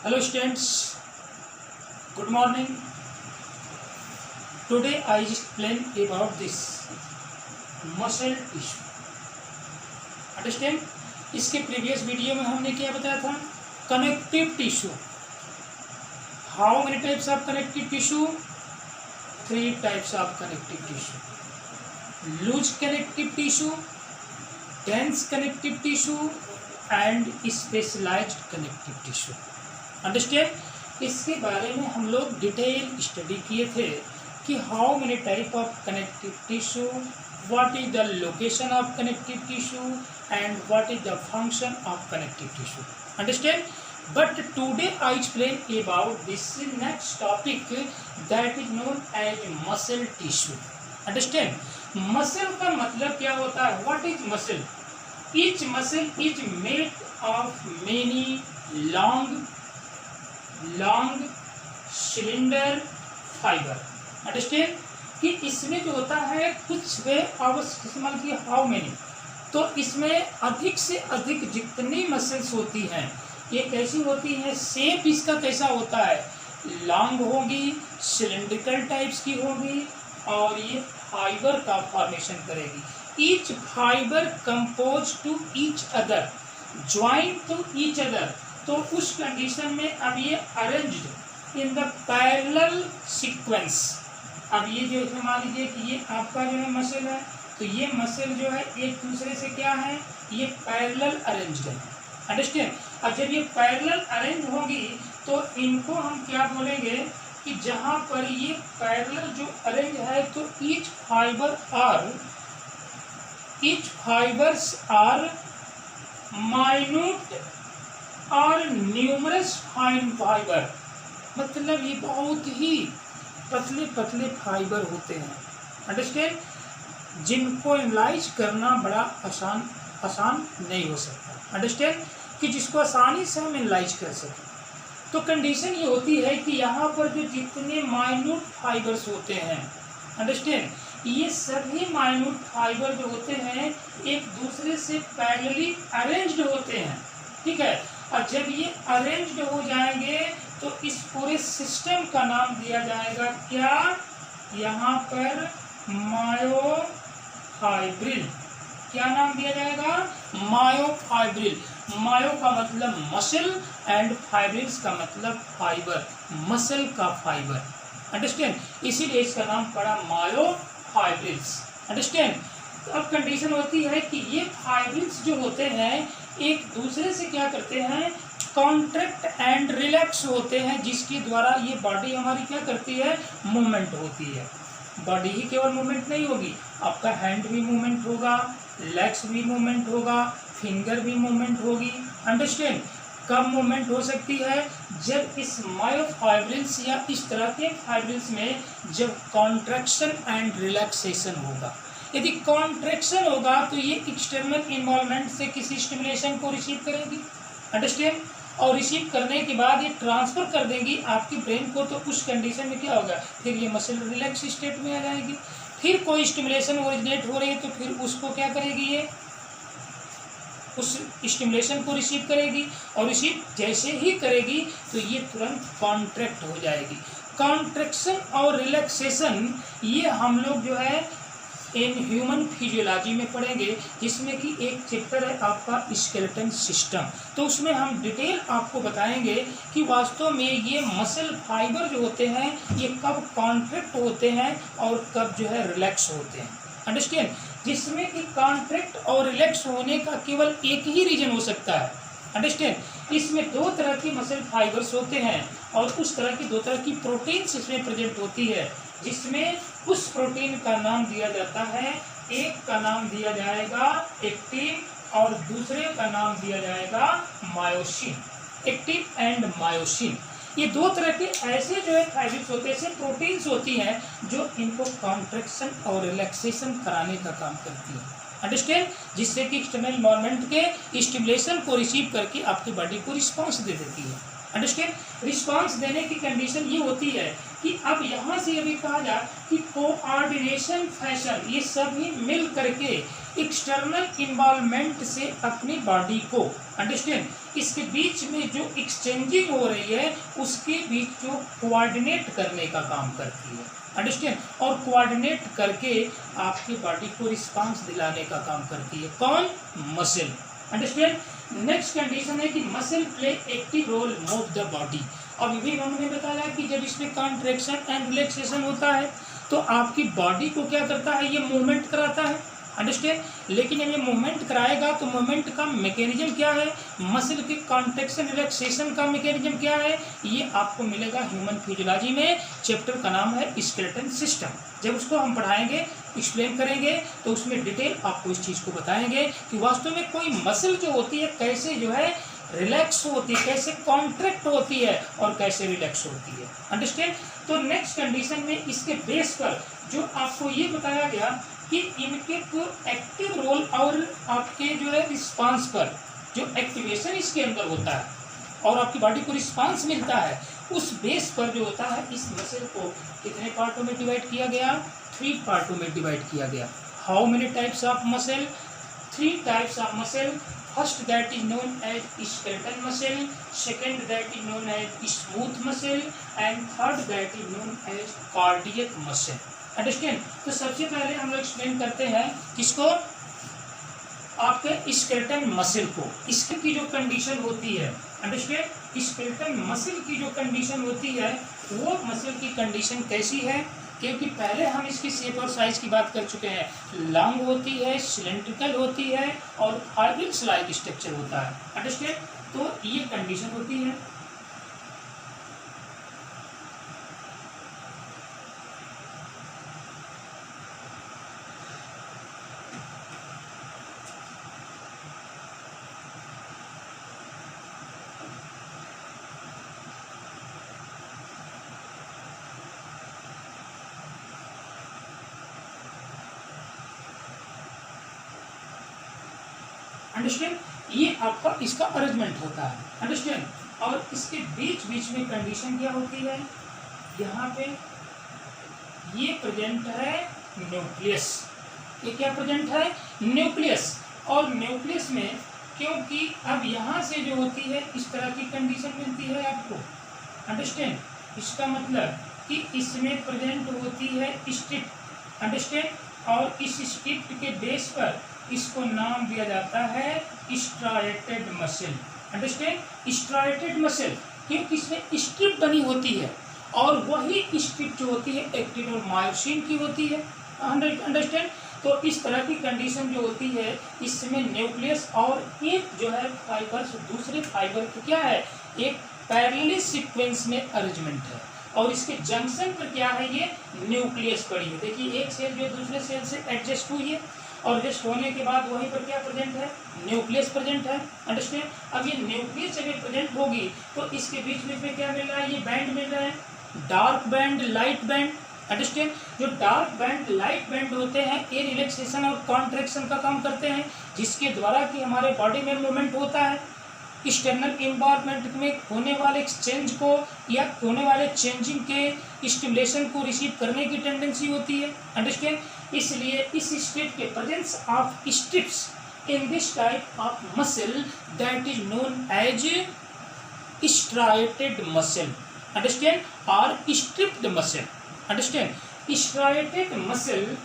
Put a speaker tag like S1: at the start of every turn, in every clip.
S1: Hello students, good morning. Today I explain about this muscle tissue. Understand? इसके previous video में हमने क्या बताया था? Connective tissue. How many types of connective tissue? 3 types of connective tissue. Loose connective tissue, dense connective tissue and specialized connective tissue. Understand. इसके बारे में हम लोग डिटेल स्टडी किए थे कि how many type of connective tissue, what is the location of connective tissue and what is the function of connective tissue. Understand. But today I explain about this next topic that is known as muscle tissue. Understand. Muscle का मतलब क्या होता है? What is muscle? Each muscle is made of many long cylinder fiber. Understand. कि इसमें जो होता है कुछ वे आवश्यक की हाउ मेनी, तो इसमें अधिक से अधिक जितनी मसल्स होती हैं ये कैसी होती हैं, शेप इसका कैसा होता है, लॉन्ग होगी, सिलेंड्रिकल टाइप्स की होगी और ये फाइबर का फॉर्मेशन करेगी. Each fiber compose to each other, join to each other. तो उस कंडीशन में अब ये arranged in the parallel sequence. अब ये जो है मान लीजिए कि ये आपका जो है मसल है, तो ये मसल जो है एक दूसरे से क्या है, ये पैरेलल अरेंज्ड है. अंडरस्टैंड. अब जब ये पैरेलल अरेंज होगी तो इनको हम क्या बोलेंगे कि जहाँ पर ये पैरेलल जो अरेंज है तो ईच फाइबर्स आर माइन्यूट और न्यूमरस फाइन फाइबर. मतलब ये बहुत ही पतले पतले फाइबर होते हैं. अंडरस्टैंड. जिनको एनालाइज करना बड़ा आसान नहीं हो सकता. अंडरस्टैंड. कि जिसको आसानी से हम एनालाइज कर सकें. तो कंडीशन ये होती है कि यहाँ पर जो जितने माइन्यूट फाइबर्स होते हैं, अंडरस्टैंड, ये सभी माइन्यूट फाइबर जो होते हैं एक दूसरे से पैरेलली अरेंज्ड होते हैं. ठीक है. और जब ये अरेंज्ड हो जाएंगे तो इस पूरे सिस्टम का नाम दिया जाएगा क्या, यहाँ पर मायोफाइब्रिल. क्या नाम दिया जाएगा? मायोफाइब्रिल. मायो का मतलब मसल एंड फाइब्रिल्स का मतलब फाइबर, मसल का फाइबर. अंडरस्टैंड. इसीलिए इसका नाम पड़ा मायोफाइब्रिल्स. अंडरस्टैंड. तो अब कंडीशन होती है कि ये फाइब्रिल्स जो होते हैं एक दूसरे से क्या करते हैं, कॉन्ट्रैक्ट एंड रिलैक्स होते हैं, जिसके द्वारा ये बॉडी हमारी क्या करती है, मूवमेंट होती है. बॉडी ही केवल मूवमेंट नहीं होगी, आपका हैंड भी मूवमेंट होगा, लेग्स भी मूवमेंट होगा, फिंगर भी मूवमेंट होगी. अंडरस्टैंड. कब मूवमेंट हो सकती है? जब इस मायोफाइब्रिल्स या इस तरह के फाइब्रिल्स में जब कॉन्ट्रैक्शन एंड रिलैक्सेशन होगा. यदि कॉन्ट्रैक्शन होगा तो ये एक्सटर्नल इन्वॉल्वमेंट से किसी स्टिमुलेशन को रिसीव करेगी. अंडरस्टैंड. और रिसीव करने के बाद ये ट्रांसफर कर देंगी आपकी ब्रेन को. तो उस कंडीशन में क्या होगा, फिर ये मसल रिलैक्स स्टेट में आ जाएगी. फिर कोई स्टिमुलेशन ओरिजिनेट हो रही है तो फिर उसको क्या करेगी, ये उस स्टिमुलेशन को रिसीव करेगी और रिसीव जैसे ही करेगी तो ये तुरंत कॉन्ट्रैक्ट हो जाएगी. कॉन्ट्रैक्शन और रिलैक्सेशन ये हम लोग जो है इन ह्यूमन फिजियोलॉजी में पढ़ेंगे, जिसमें कि एक चैप्टर है आपका स्केलेटन सिस्टम. तो उसमें हम डिटेल आपको बताएंगे कि वास्तव में ये मसल फाइबर जो होते हैं ये कब कॉन्ट्रैक्ट होते हैं और कब जो है रिलैक्स होते हैं. अंडरस्टैंड. जिसमें कि कॉन्ट्रैक्ट और रिलैक्स होने का केवल एक ही रीजन हो सकता है. अंडरस्टैंड. इसमें 2 तरह की मसल फाइबर्स होते हैं और उस तरह की 2 तरह की प्रोटीन्स इसमें प्रेजेंट होती है, जिसमें उस प्रोटीन का नाम दिया जाता है, एक का नाम दिया जाएगा एक्टिन और दूसरे का नाम दिया जाएगा मायोसिन. एक्टिन एंड मायोसिन ये 2 तरह के ऐसे जो है फाइब्रिल्स होते हैं, ऐसे प्रोटीन्स होती हैं जो इनको कॉन्ट्रैक्शन और रिलैक्सेशन कराने का काम करती है. अंडरस्टैंड. जिससे कि एक्सटर्नल एनवायरनमेंट के स्टिमुलेशन को रिसीव करके आपकी बॉडी को रिस्पॉन्स दे देती है. अंडरस्टैंड। रिस्पांस देने की कंडीशन ये होती है कि अब यहाँ से अभी कहा जाए कि कोऑर्डिनेशन फैशन, ये सभी मिल करके एक्सटर्नल इन्वॉल्वमेंट से अपनी बॉडी को, अंडरस्टैंड, इसके बीच में जो एक्सचेंजिंग हो रही है उसके बीच जो कोऑर्डिनेट करने का काम करती है, अंडरस्टैंड, और कोऑर्डिनेट करके आपकी बॉडी को रिस्पांस दिलाने का काम करती है। कौन? Muscle, understand. नेक्स्ट कंडीशन है कि muscle play active role move the body. अब भी उन्होंने बताया कि जब इसमें कॉन्ट्रैक्शन एंड रिलैक्सेशन होता है तो आपकी बॉडी को क्या करता है, ये मूवमेंट कराता है, अंडरस्टैंड। लेकिन ये मूवमेंट कराएगा तो मूवमेंट का मैकेनिज्म क्या है, मसल के कॉन्ट्रैक्शन रिलैक्सेशन का मैकेनिज्म क्या है, ये आपको मिलेगा ह्यूमन फिजियोलॉजी में। चैप्टर का नाम है स्केलेटन सिस्टम। जब उसको हम पढ़ाएंगे, एक्सप्लेन करेंगे तो उसमें डिटेल आपको इस चीज़ को बताएंगे कि वास्तव में कोई मसल जो होती है कैसे जो है रिलैक्स होती है, कैसे कॉन्ट्रैक्ट होती है और कैसे रिलैक्स होती है, अंडरस्टैंड। तो नेक्स्ट कंडीशन में इसके बेस पर जो आपको ये बताया गया कि इनके को एक्टिव रोल और आपके जो है रिस्पांस पर जो एक्टिवेशन इसके अंदर होता है और आपकी बॉडी को रिस्पांस मिलता है, उस बेस पर जो होता है इस मसल को कितने पार्टों में डिवाइड किया गया, 3 पार्टों में डिवाइड किया गया। How many types of muscle? 3 types of muscle. First, that is known as skeletal muscle. Second, that is known as smooth muscle, and third, that is known as cardiac muscle. Understand? तो सबसे पहले हम लोग explain करते हैं किसको, आपके skeletal muscle को। इसकी की जो कंडीशन होती है, अंडरस्टैंड, स्केलेटल मसल की जो कंडीशन होती है वो मसल की कंडीशन कैसी है, क्योंकि पहले हम इसकी शेप और साइज की बात कर चुके हैं। लॉन्ग होती है, सिलेंड्रिकल होती है और फाइब्रिक्स लाइक स्ट्रक्चर होता है, अंडरस्टैंड। तो ये कंडीशन होती है। अंडरस्टैंड, ये आपका इसका अरेंजमेंट होता है, अंडरस्टैंड। और इसके बीच बीच में कंडीशन क्या होती है, यहाँ पे ये प्रेजेंट है न्यूक्लियस। ये क्या प्रेजेंट है, न्यूक्लियस। और न्यूक्लियस में क्योंकि अब यहाँ से जो होती है इस तरह की कंडीशन मिलती है आपको, अंडरस्टैंड। इसका मतलब कि इसमें प्रेजेंट होती है स्ट्रिप, अंडरस्टैंड। और इस स्ट्रिप के बेस पर इसको नाम दिया जाता है striated muscle, understand. Striated muscle क्योंकि इसमें स्ट्रिप बनी होती है और वही स्ट्रिप जो होती है एक्टिन और मायोसिन की होती है, अंडरस्टैंड। तो इस तरह की कंडीशन जो होती है इसमें न्यूक्लियस और एक जो है फाइबर दूसरे फाइबर की क्या है, एक पैरेलल सीक्वेंस में अरेंजमेंट है और इसके जंक्शन पर क्या है, ये न्यूक्लियस पड़ी है। देखिए एक सेल जो दूसरे सेल से एडजस्ट हुई है और एडजस्ट होने के बाद वहीं पर क्या प्रेजेंट है, न्यूक्लियस प्रेजेंट है, अंडरस्टैंड। अब ये न्यूक्लियस अगर प्रेजेंट होगी तो इसके बीच बीच में क्या मिल रहा है, ये बैंड मिल रहा है, dark band, light band, understand. जो डार्क बैंड, लाइट बैंड होते हैं ये रिलैक्सेशन और कॉन्ट्रैक्शन का काम करते हैं, जिसके द्वारा कि हमारे बॉडी में मूवमेंट होता है। एक्सटर्नल इन्वायरमेंट में होने वाले एक्सचेंज को या होने वाले चेंजिंग के स्टिमुलेशन को रिसीव करने की टेंडेंसी होती है, अंडरस्टैंड। इसलिए इस स्ट्रिप के presence of strips in this type of muscle that is known as striated muscle, understand, और striped muscle, understand. Striated muscle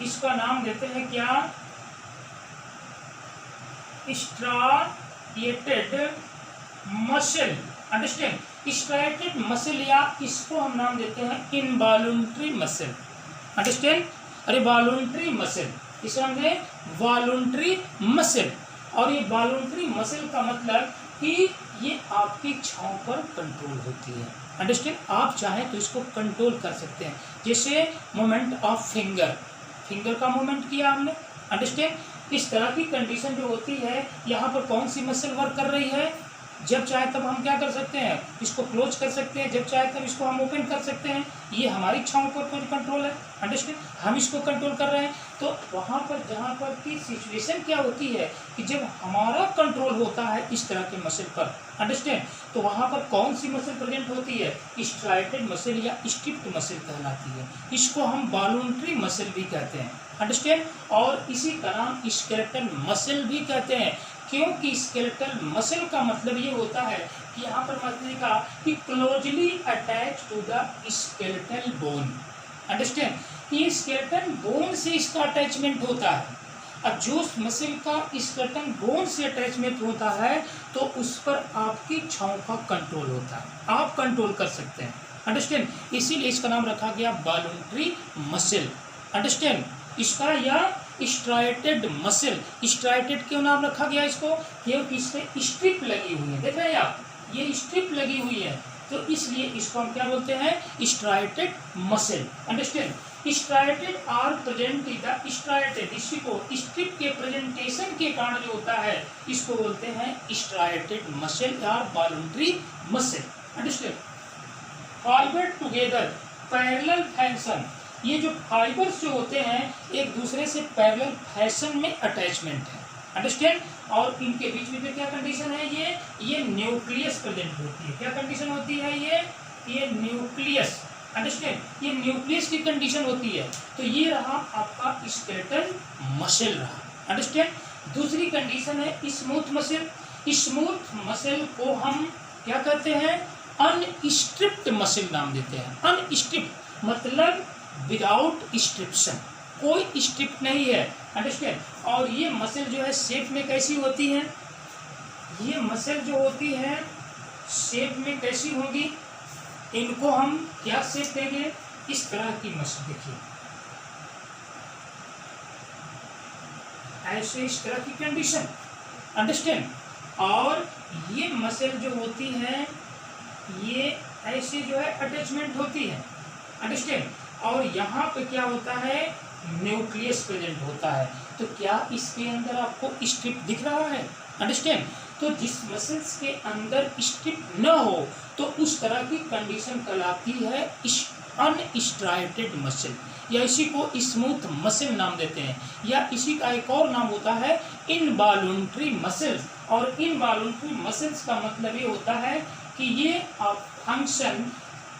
S1: इसका नाम देते हैं क्या, striated muscle, understand. Striated muscle या इसको हम नाम देते हैं इनवॉलुंटरी मसल, अंडरस्टैंड। अरे वॉलुंटरी मसल, इसका नाम है वॉलुंटरी मसल। और ये वॉलुंटरी मसल का मतलब कि ये आपकी छांव पर कंट्रोल होती है, अंडरस्टैंड। आप चाहें तो इसको कंट्रोल कर सकते हैं, जैसे मोमेंट ऑफ फिंगर, फिंगर का मूवमेंट किया हमने, अंडरस्टैंड। इस तरह की कंडीशन जो होती है यहाँ पर कौन सी मसल वर्क कर रही है, जब चाहे तब हम क्या कर सकते हैं, इसको क्लोज कर सकते हैं, जब चाहे तब इसको हम ओपन कर सकते हैं। ये हमारी इच्छाओं पर कोई कंट्रोल है, अंडरस्टैंड, हम इसको कंट्रोल कर रहे हैं। तो वहाँ पर जहाँ पर की सिचुएशन क्या होती है कि जब हमारा कंट्रोल होता है इस तरह के मसल पर, अंडरस्टैंड, तो वहाँ पर कौन सी मसल प्रेजेंट होती है, स्ट्राइटेड मसल या स्ट्रिप्ड मसल कहलाती है। इसको हम वॉलंटरी मसल भी कहते हैं, अंडरस्टैंड, और इसी का नाम स्केलेटल मसल भी कहते हैं, क्योंकि स्केलेटल मसल का मतलब ये होता है कि यहाँ पर मतलब का कि closely attach to the skeletal bone, understand, ये स्केलेटल बोन से इसका अटैचमेंट होता है। अब जो मसल का स्केलेटल बोन से अटैचमेंट होता है तो उस पर आपकी इच्छाओं का कंट्रोल होता है, आप कंट्रोल कर सकते हैं, अंडरस्टैंड, इसीलिए इसका नाम रखा गया वॉलंटरी मसल, अंडरस्टैंड, इसका या स्ट्राइटेड मसल। स्ट्राइटेड क्यों नाम रखा गया इसको, क्योंकि इस पे स्ट्रिप लगी हुई है, देख रहे हैं आप, ये स्ट्रिप लगी हुई है, तो इसलिए इसको हम क्या बोलते हैं, striated muscle, understand. Striated are present in the striated, इसी को स्ट्रिप के प्रेजेंटेशन के कारण जो होता है इसको बोलते हैं स्ट्राइटेड मसल या voluntary muscle, understand. Fibre together parallel fashion, ये जो फाइबर्स जो होते हैं एक दूसरे से पैरेलल फैशन में अटैचमेंट है, अंडरस्टैंड, और इनके बीच में क्या कंडीशन है, ये न्यूक्लियस प्रेजेंट होती है, क्या कंडीशन होती है, ये न्यूक्लियस, अंडरस्टैंड, ये न्यूक्लियस की कंडीशन होती है। तो ये रहा आपका स्केलेटल मसल रहा, अंडरस्टैंड। दूसरी कंडीशन है स्मूथ मसल। स्मूथ मसल को हम क्या कहते हैं, अनस्ट्रिप्ड मसल नाम देते हैं। अनस्ट्रिप्ड मतलब विदाउट स्ट्रिप्शन, कोई स्ट्रिप नहीं है, अंडरस्टैंड। और ये मसल जो है शेप में कैसी होती है, ये मसल जो होती है शेप में कैसी होगी, इनको हम क्या शेप देंगे, इस तरह की मसल, देखिए ऐसे, इस तरह की कंडीशन, अंडरस्टैंड। और ये मसल जो होती है ये ऐसे जो है अटैचमेंट होती है, अंडरस्टैंड। और यहाँ पे क्या होता है, न्यूक्लियस प्रेजेंट होता है। तो क्या इसके अंदर आपको स्ट्रिप दिख रहा है, अंडरस्टैंड। तो जिस मसल्स के अंदर स्ट्रिप न हो तो उस तरह की कंडीशन कहलाती है अनस्ट्राइटेड मसल, या इसी को स्मूथ मसल नाम देते हैं, या इसी का एक और नाम होता है इनवॉलंटरी मसल्स। और इनवॉलंटरी मसल्स का मतलब ये होता है कि ये function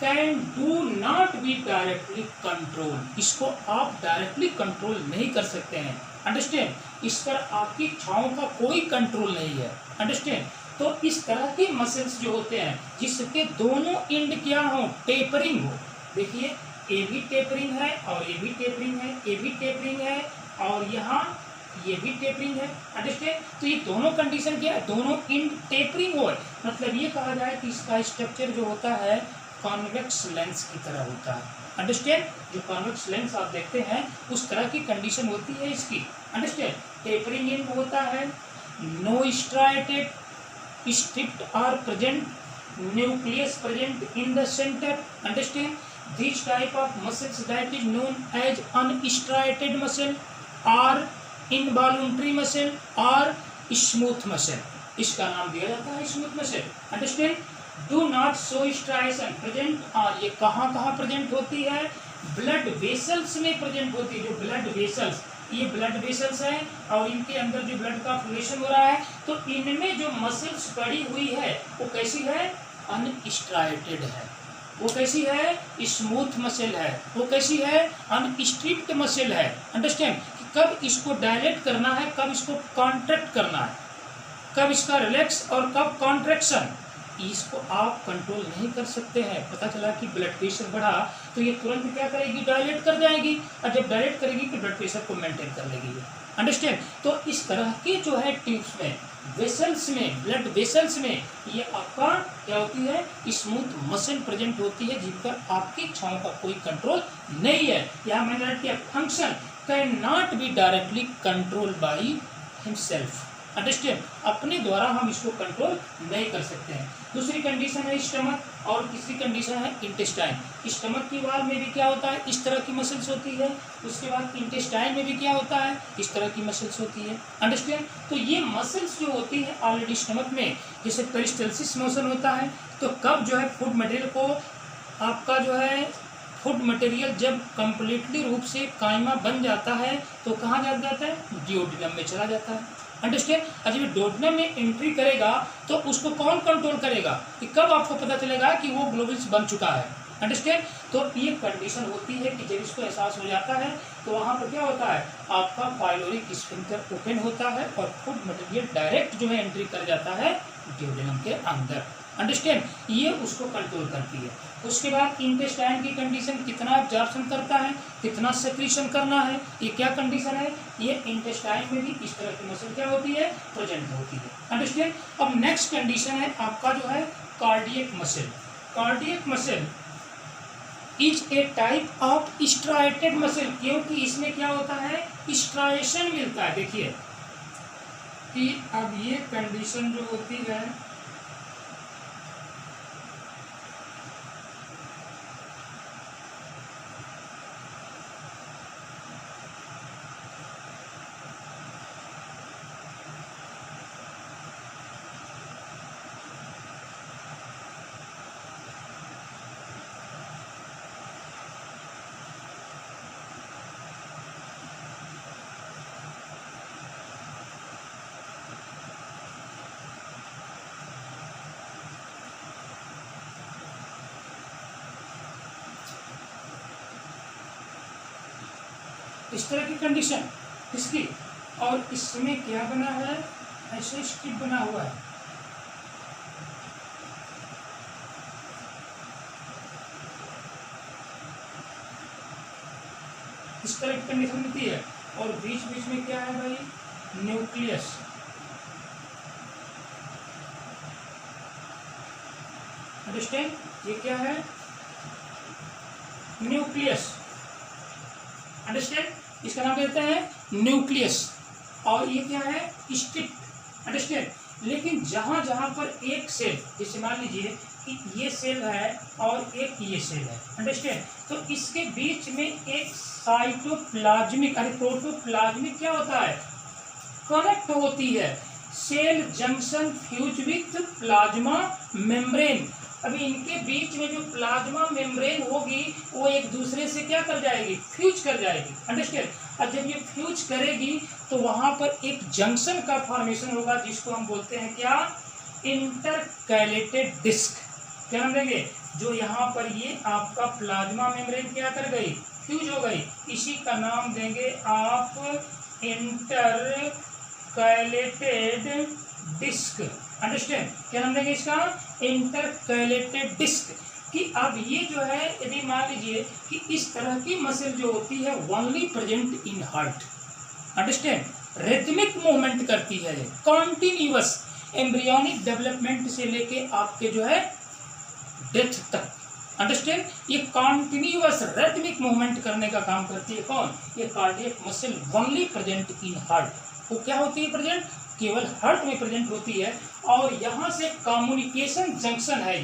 S1: can do not be directly control, इसको आप डायरेक्टली कंट्रोल नहीं कर सकते हैं, अंडरस्टैंड, इस पर आपकी इच्छाओं का कोई कंट्रोल नहीं है, अंडरस्टैंड। तो इस तरह के मसल्स जो होते हैं जिसके दोनों एंड क्या हो, टेपरिंग हो, देखिए ए भी टेपरिंग है और ए भी टेपरिंग है, ए भी टेपरिंग है और यहाँ ये भी टेपरिंग है, अंडरस्टैंड। तो ये दोनों कंडीशन क्या है, दोनों एंड टेपरिंग हो, मतलब ये कहा जाए कि इसका स्ट्रक्चर जो होता है कॉन्वेक्स लेंस की तरह होता है, अंडरस्टैंड। जो कॉन्वेक्स लेंस आप देखते हैं उस तरह की कंडीशन होती है इसकी, अंडरस्टैंड। टेपरिंग एंड होता है, no striated, stripped are present, nucleus present in the centre, understand. This type of muscles that is known as unstriated muscle और इनवॉलंटरी मसल और स्मूथ मसल, इसका नाम दिया जाता है smooth muscle, understand. Do not show striation present, और ये कहाँ कहाँ प्रेजेंट होती है, ब्लड वेसल्स में प्रेजेंट होती है। जो ब्लड वेसल्स, ये ब्लड वेसल्स हैं और इनके अंदर जो ब्लड का फ्लोरेशन हो रहा है, तो इनमें जो मसल्स पड़ी हुई है वो कैसी है, अनस्ट्राइटेड है, वो कैसी है, स्मूथ मसल है, वो कैसी है, अनस्ट्रिप्ड मसल है, अंडरस्टैंड। कब इसको डायलेट करना है, कब इसको कॉन्ट्रैक्ट करना है, कब इसका रिलैक्स और कब कॉन्ट्रैक्शन, इसको आप कंट्रोल नहीं कर सकते हैं। पता चला कि ब्लड प्रेशर बढ़ा तो ये तुरंत क्या करेगी, डायलेट कर जाएगी, और जब डायलेट करेगी तो ब्लड प्रेशर को मेंटेन कर लेगी, अंडरस्टैंड। तो इस तरह के जो है ट्यूब्स में, वेसल्स में, ब्लड वेसल्स में ये आपका क्या होती है, स्मूथ मसल प्रेजेंट होती है जिन पर आपकी इच्छाओं का कोई कंट्रोल नहीं है। यहाँ मैंने function can not be directly control by himself, understand, अपने द्वारा हम इसको कंट्रोल नहीं कर सकते हैं। दूसरी कंडीशन है स्टमक, और तीसरी कंडीशन है इंटेस्टाइन। स्टमक की वाल में भी क्या होता है, इस तरह की मसल्स होती है। उसके बाद इंटेस्टाइन में भी क्या होता है, इस तरह की मसल्स होती है। अंडरस्टैंड, तो ये मसल्स जो होती है ऑलरेडी स्टमक में, जैसे पेरिस्टल्सिस मोशन होता है, तो कब जो है फूड मटेरियल को आपका जो है फूड मटेरियल जब कंप्लीटली रूप से कायमा बन जाता है तो कहाँ जा जाता है, डिओडिनम में चला जाता है। अंडरस्टैंड, जब डिओडिनम में एंट्री करेगा तो उसको कौन कंट्रोल करेगा, कि कब आपको पता चलेगा कि वो ग्लोबुल्स बन चुका है। अंडरस्टैंड, तो ये कंडीशन होती है कि जब इसको एहसास हो जाता है तो वहाँ पर क्या होता है, आपका पाइलोरिक स्फिंक्टर ओपन होता है और फूड मटेरियल डायरेक्ट जो है एंट्री कर जाता है डिओडिनम के अंदर। अंडरस्टैंड, ये उसको कंट्रोल करती है। उसके बाद इंटेस्टाइन की कंडीशन, कितना एब्जॉर्प्शन करता है, कितना सेक्रीशन करना है, ये क्या कंडीशन है, ये इंटेस्टाइन में भी इस तरह की मसल क्या होती है, प्रेजेंट होती है। अंडरस्टैंड, अब नेक्स्ट कंडीशन है आपका जो है cardiac muscle. Cardiac muscle is a type of striated muscle, क्योंकि इसमें क्या होता है, स्ट्राइशन मिलता है। देखिए कि अब ये कंडीशन जो होती है, इस तरह की कंडीशन इसकी, और इसमें क्या बना है, ऐसे स्ट्रिप बना हुआ है। इस तरह की कंडीशन मिलती है, और बीच बीच में क्या है भाई, न्यूक्लियस। अंडरस्टैंड, ये क्या है, न्यूक्लियस। अंडरस्टैंड, इसका नाम कहते हैं न्यूक्लियस, और ये क्या है, स्ट्रिप। अंडरस्टैंड, लेकिन जहां जहां पर एक सेल, जैसे मान लीजिए कि ये सेल है और एक ये सेल है। अंडरस्टैंड, तो इसके बीच में एक साइटोप्लाज्मिक प्रोटोप्लाज्मिक क्या होता है, कनेक्ट होती है। Cell junction fuse with plasma membrane. अभी इनके बीच में जो प्लाज्मा मेम्ब्रेन होगी वो एक दूसरे से क्या कर जाएगी, फ्यूज कर जाएगी। अंडरस्टैंड, और जब ये फ्यूज करेगी तो वहां पर एक जंक्शन का फॉर्मेशन होगा, जिसको हम बोलते हैं क्या, इंटरकैलेटेड डिस्क। क्या नाम देंगे, जो यहाँ पर ये आपका प्लाज्मा मेम्ब्रेन क्या कर गई, फ्यूज हो गई, इसी का नाम देंगे आप इंटरकैलेटेड डिस्क। अंडरस्टैंड, क्या नाम देंगे इसका, इंटरकैलेटेड डिस्क। कि अब ये जो है, यदि मान लीजिए कि इस तरह की मसल जो होती है only present in heart. Understand, rhythmic movement करती है, कॉन्टिन्यूअस एम्ब्रियोनिक डेवलपमेंट से लेके आपके जो है डेथ तक। अंडरस्टैंड, ये कॉन्टिन्यूअस रिथमिक मूवमेंट करने का काम करती है कौन, ये cardiac muscle only present in heart. वो क्या होती है प्रेजेंट, केवल हार्ट में प्रेजेंट होती है। और यहाँ से कम्युनिकेशन जंक्शन है,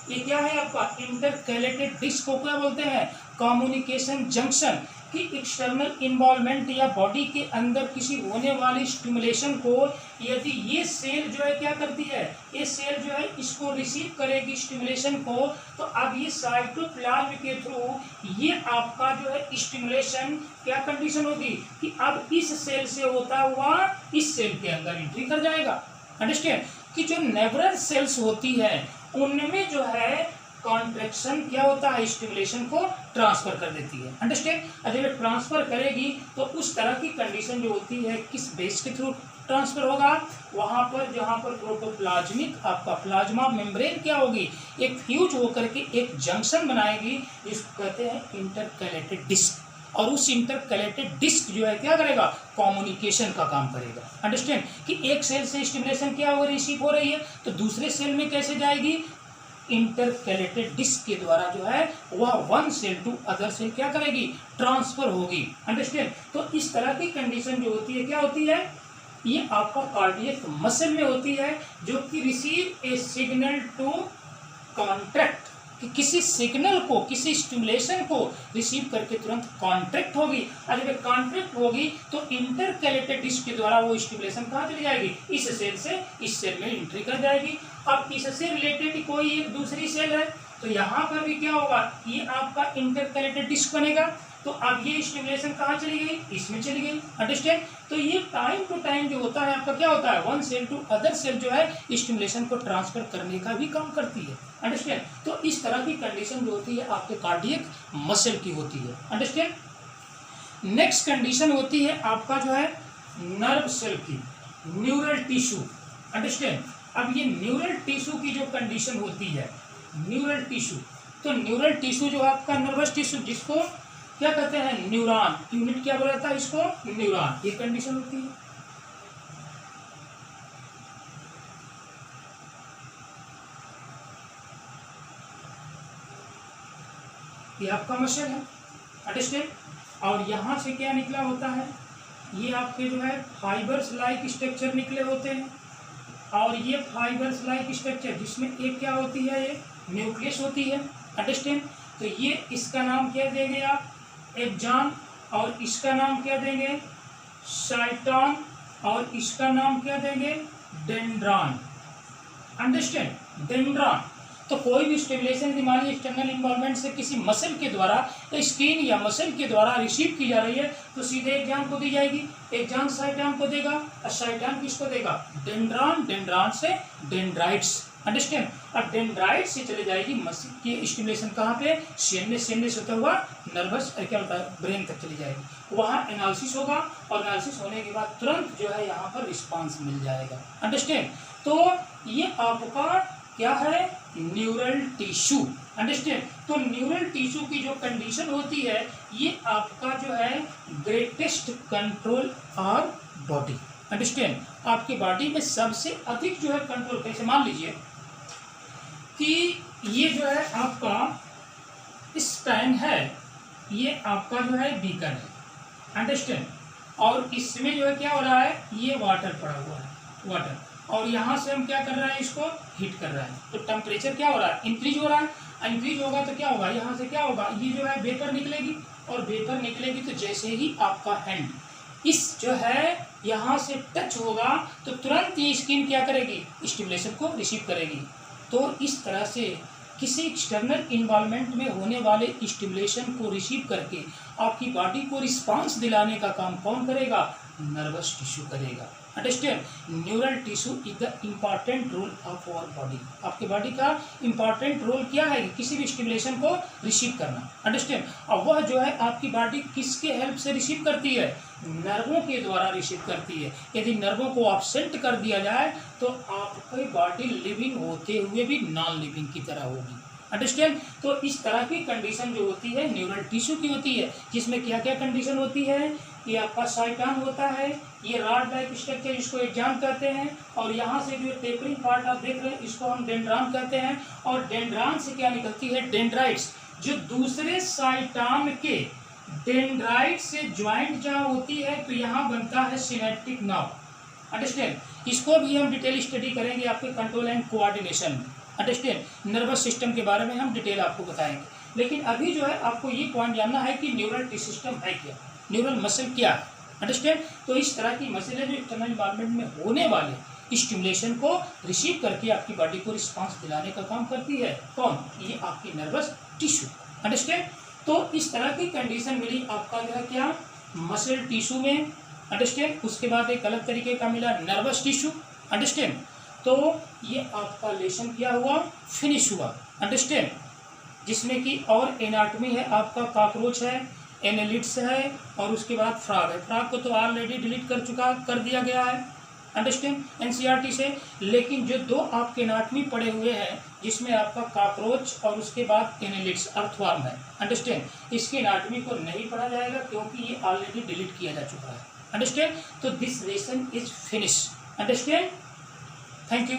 S1: ये क्या है आपका, इंटरकैलेटेड डिस्क को क्या बोलते हैं, कम्युनिकेशन जंक्शन। कि एक्सटर्नल इन्वॉल्वमेंट या बॉडी के अंदर किसी होने वाली स्टिमुलेशन को यदि ये सेल जो है क्या करती है, ये सेल जो है इसको रिसीव करेगी स्टिमुलेशन को, तो अब ये साइटोप्लाज्म के थ्रू ये आपका जो है स्टिमुलेशन क्या कंडीशन होगी, कि अब इस सेल से होता हुआ इस सेल के अंदर एंट्री कर जाएगा। अंडरस्टैंड, कि जो नेवरल सेल्स होती है उनमें जो है कॉन्ट्रैक्शन क्या होता है, स्टिमुलेशन को ट्रांसफर कर देती है। अंडरस्टैंड, जब ये ट्रांसफर करेगी तो उस तरह की कंडीशन जो होती है किस बेस के थ्रू ट्रांसफर होगा, वहां पर जहां पर प्रोटोप्लाज्मिक आपका प्लाज्मा मेम्ब्रेन क्या होगी, एक फ्यूज होकर के एक जंक्शन बनाएगी जिसको कहते हैं इंटरकैलेटेड डिस्क। और उस इंटरकैलेटेड डिस्क जो है क्या करेगा, कम्युनिकेशन का काम करेगा। अंडरस्टैंड, कि एक सेल से स्टिमुलेशन क्या हो रिसीव हो रही है तो दूसरे सेल में कैसे जाएगी, इंटरकैलेटेड डिस्क के द्वारा जो है वह one cell to other cell क्या करेगी, ट्रांसफर होगी। अंडरस्टैंड, तो इस तरह की कंडीशन जो होती है क्या होती है, ये आपका कार्डियक मसल में होती है, जो कि receive a signal to contract, कि किसी सिग्नल को, किसी स्टिमुलेशन को रिसीव करके तुरंत कॉन्ट्रैक्ट होगी, और जब कॉन्ट्रैक्ट होगी तो इंटरकैलेटेड डिस्क के द्वारा वो स्टिमुलेशन कहाँ चली जाएगी, इस सेल से इस सेल में एंट्री कर जाएगी। अब इससे रिलेटेड कोई एक दूसरी सेल है, तो यहाँ पर भी क्या होगा, ये आपका इंटरकैलेटेड डिस्क बनेगा, तो अब ये स्टिमुलेशन कहाँ चली गई, इसमें चली गई। अंडरस्टैंड। तो ये टाइम टू टाइम जो होता है आपका क्या होता है, one cell to other cell जो है स्टिमुलेशन को ट्रांसफर करने का भी काम करती है। अंडरस्टैंड। तो इस तरह की कंडीशन जो होती है आपके कार्डियक मसल की होती है। अंडरस्टैंड। नेक्स्ट कंडीशन होती है आपका जो है नर्व सेल की, न्यूरल टिश्यू। अंडरस्टैंड। अब ये न्यूरल टिश्यू की जो कंडीशन होती है, न्यूरल टिश्यू, तो न्यूरल टिश्यू जो आपका नर्वस टिश्यू, जिसको क्या कहते हैं, न्यूरॉन, यूनिट क्या बोला था इसको, न्यूरॉन, ये कंडीशन होती है। ये आपका मसल है। अंडरस्टैंड। और यहाँ से क्या निकला होता है, ये आपके जो है फाइबर्स लाइक स्ट्रक्चर निकले होते हैं, और ये फाइबर्स लाइक स्ट्रक्चर जिसमें एक क्या होती है, ये न्यूक्लियस होती है। अंडरस्टैंड। तो ये इसका नाम क्या देंगे आप, एक्सॉन, और इसका नाम क्या देंगे, साइटोन, और इसका नाम क्या देंगे, डेंड्रॉन। अंडरस्टैंड। डेंड्रॉन। तो कोई भी स्टिमुलेशन मान लीजिए एक्सटर्नल इन्वॉल्वमेंट से किसी मसल के द्वारा, स्किन या मसल के द्वारा रिसीव की जा रही है, तो सीधे एक्सॉन को दी जाएगी, एक्सॉन साइटोन को देगा, और साइटोन किसको देगा, डेंड्रॉन, डेंड्रॉन से डेंड्राइट्स। अंडरस्टैंड। अब डेंड्राइट से चले जाएगी मसल की स्टिमुलेशन कहाँ पे, सीएनएस होता हुआ नर्वस क्या होता है, ब्रेन तक चली जाएगी, वहाँ एनालिसिस होगा, और एनालिसिस होने के बाद तुरंत जो है यहाँ पर रिस्पांस मिल जाएगा। अंडरस्टैंड। तो ये आपका क्या है, न्यूरल टिश्यू। अंडरस्टैंड। तो न्यूरल टिश्यू की जो कंडीशन होती है, ये आपका जो है ग्रेटेस्ट कंट्रोल और बॉडी। अंडरस्टैंड। आपकी बॉडी में सबसे अधिक जो है कंट्रोल, कैसे मान लीजिए कि ये जो है आपका स्टैंड है, ये आपका जो है बीकर है। अंडरस्टैंड। और इसमें जो है क्या हो रहा है, ये वाटर पड़ा हुआ है, वाटर, और यहाँ से हम क्या कर रहे हैं, इसको हीट कर रहे हैं, तो टेम्परेचर क्या हो रहा है, इंक्रीज हो रहा है। इंक्रीज होगा तो क्या होगा, यहाँ से क्या होगा, ये जो है वेपर निकलेगी, और वेपर निकलेगी तो जैसे ही आपका हैंड इस जो है यहाँ से टच होगा, तो तुरंत ये स्किन क्या करेगी, स्टिमुलेशन को रिसीव करेगी। तो इस तरह से किसी एक्सटर्नल इन्वॉल्वमेंट में होने वाले स्टिमुलेशन को रिसीव करके आपकी बॉडी को रिस्पांस दिलाने का काम कौन करेगा, नर्वस टिश्यू करेगा। Understand. Neural tissue is the important role of our body. आपके बॉडी का इम्पॉर्टेंट रोल क्या है, किसी भी स्टिमुलेशन को रिसीव करना। अंडरस्टैंड। और वह जो है आपकी बॉडी किसके हेल्प से रिसीव करती है, नर्वों के द्वारा रिसीव करती है। यदि नर्वों को एब्सेंट कर दिया जाए तो आपकी बॉडी लिविंग होते हुए भी नॉन लिविंग की तरह होगी। अंडरस्टैंड। तो इस तरह की कंडीशन जो होती है न्यूरल टिश्यू की होती है, जिसमें क्या क्या कंडीशन होती है, ये आपका साइटोन होता है, ये रॉड लाइक स्ट्रक्चर इसको एक्सॉन कहते हैं, और यहाँ से जो टेपरिंग पार्ट आप देख रहे हैं इसको हम डेंड्रॉन कहते हैं, और डेंड्रॉन से क्या निकलती है, डेंड्राइट्स, जो दूसरे साइटोन के डेंड्राइट से ज्वाइंट जहाँ होती है तो यहाँ बनता है सिनेप्टिक नर्व। अंडरस्टैंड। इसको भी हम डिटेल स्टडी करेंगे आपके कंट्रोल एंड कोऑर्डिनेशन में। अंडरस्टैंड। नर्वस सिस्टम के बारे में हम डिटेल आपको बताएंगे, लेकिन अभी जो है आपको ये पॉइंट जानना है कि न्यूरल सिस्टम है क्या, न्यूरल मसल क्या है। अंडरस्टैंड। तो इस तरह की मसल है जो एक्सटर्नल एनवायरनमेंट में होने वाले स्टिमुलेशन को रिसीव करके आपकी बॉडी को रिस्पांस दिलाने का काम करती है। कौन, ये आपकी नर्वस टिश्यू। अंडरस्टैंड। तो इस तरह की कंडीशन मिली आपका जो है क्या, मसल टिश्यू में। अंडरस्टैंड। उसके बाद एक अलग तरीके का मिला नर्वस टिश्यू। अंडरस्टैंड। तो ये आपका लेशन क्या हुआ, फिनिश हुआ। अंडरस्टैंड। जिसमें कि और एनाटॉमी है, आपका कॉकरोच है, एनालिट्स है, और उसके बाद फ्रॉग है। फ्रॉग को तो ऑलरेडी डिलीट कर दिया गया है। अंडरस्टैंड, एनसीईआरटी से। लेकिन जो दो आपके एनाटॉमी पड़े हुए हैं, जिसमें आपका कॉकरोच और उसके बाद एनालिट्स, अर्थवर्म है। अंडरस्टैंड। इसके एनाटॉमी को नहीं पढ़ा जाएगा क्योंकि ये ऑलरेडी डिलीट किया जा चुका है। अंडरस्टैंड। तो this lesson is finish. Understand. Thank you.